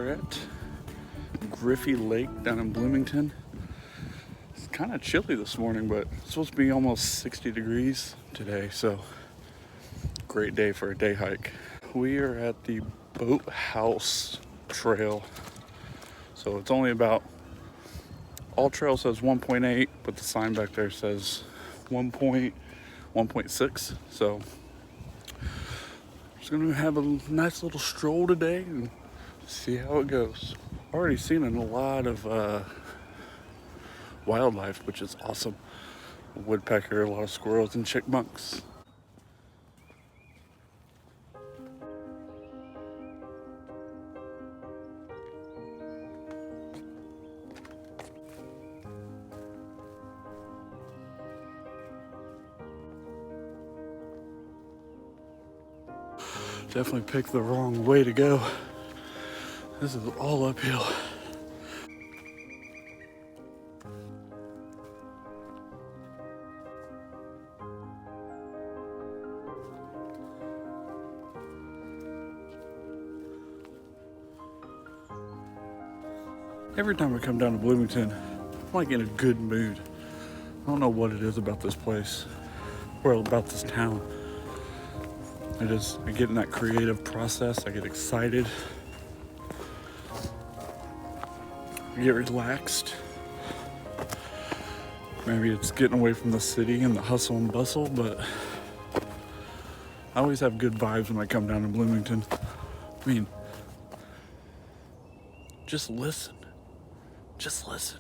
are at Griffy Lake down in Bloomington. It's kind of chilly this morning, but it's supposed to be almost 60 degrees today, so great day for a day hike. We are at the Boathouse Trail, so it's only about, all trail says 1.8, but the sign back there says 1.6, so just gonna have a nice little stroll today and see how it goes. Already seen a lot of wildlife, which is awesome. A woodpecker, a lot of squirrels and chipmunks. Definitely picked the wrong way to go. This is all uphill. Every time I come down to Bloomington, I'm like in a good mood. I don't know what it is about this place or about this town. I get in that creative process. I get excited. I get relaxed. Maybe it's getting away from the city and the hustle and bustle, but I always have good vibes when I come down to Bloomington. I mean, just listen. Just listen.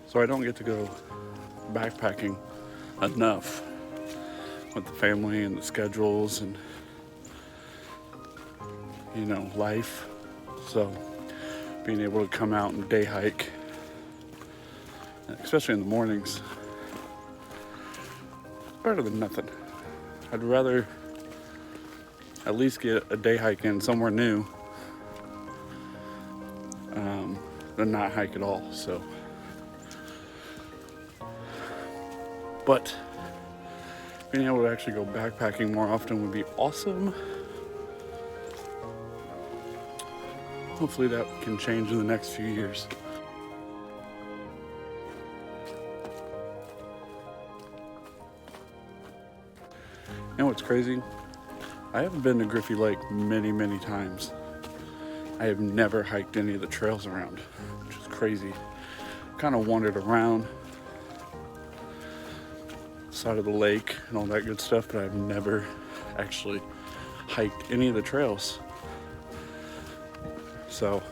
So I don't get to go backpacking enough with the family and the schedules and, life. So being able to come out and day hike, especially in the mornings, better than nothing. I'd rather at least get a day hike in somewhere new than not hike at all. So, but being able to actually go backpacking more often would be awesome. Hopefully that can change in the next few years. You know what's crazy? I haven't been to Griffy Lake many, many times. I have never hiked any of the trails around, which is crazy. Kind of wandered around side of the lake and all that good stuff, but I've never actually hiked any of the trails. So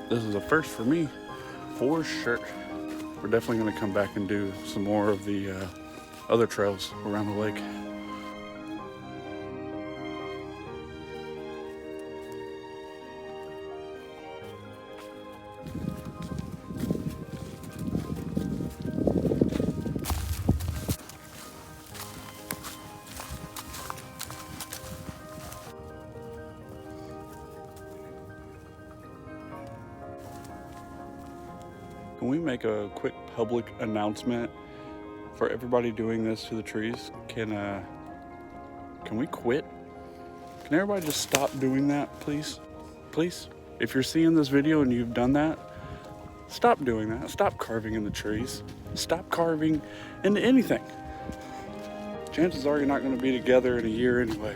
this is a first for me, for sure. We're definitely going to come back and do some more of the other trails around the lake. Can we make a quick public announcement for everybody doing this to the trees? Can we quit? Can everybody just stop doing that, please? Please? If you're seeing this video and you've done that, stop doing that. Stop carving in the trees. Stop carving into anything. chances are you're not going to be together in a year anyway.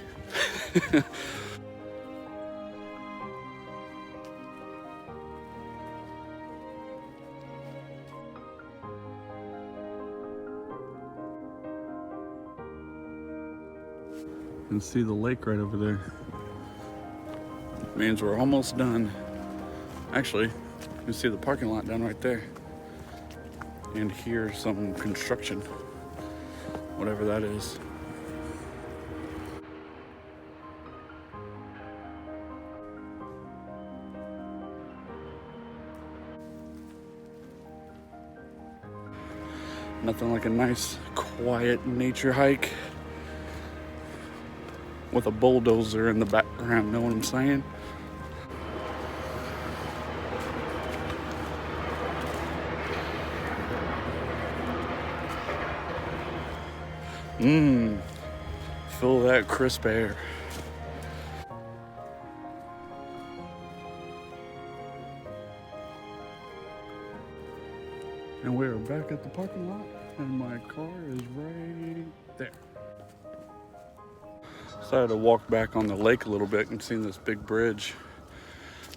You can see the lake right over there. Means we're almost done. Actually, you can see the parking lot down right there. And hear some construction, whatever that is. Nothing like a nice, quiet nature hike with a bulldozer in the background, know what I'm saying? Feel that crisp air. And we're back at the parking lot, and my car is right there. Decided to walk back on the lake a little bit and seen this big bridge,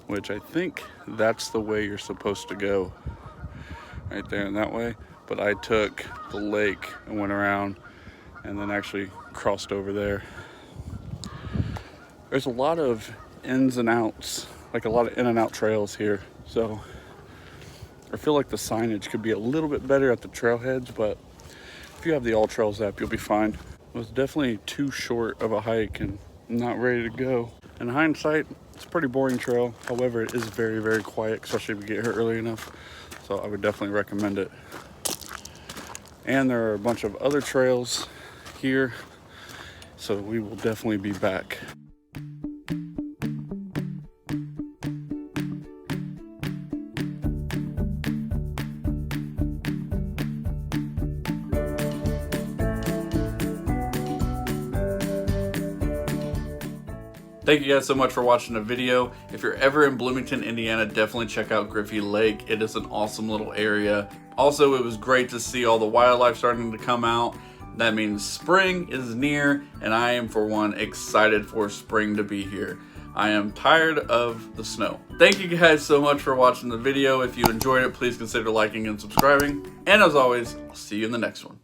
which I think that's the way you're supposed to go, right there and that way. But I took the lake and went around and then actually crossed over there. There's a lot of ins and outs, like a lot of in and out trails here. So I feel like the signage could be a little bit better at the trailheads, but if you have the All Trails app, you'll be fine. It was definitely too short of a hike and not ready to go. In hindsight, it's a pretty boring trail. However, it is very, very quiet, especially if you get here early enough. So I would definitely recommend it. And there are a bunch of other trails here, so we will definitely be back. Thank you guys so much for watching the video. If you're ever in Bloomington, Indiana, definitely check out Griffy Lake. It is an awesome little area. Also, it was great to see all the wildlife starting to come out. That means spring is near, and I am, for one, excited for spring to be here. I am tired of the snow. Thank you guys so much for watching the video. If you enjoyed it, please consider liking and subscribing. And as always, I'll see you in the next one.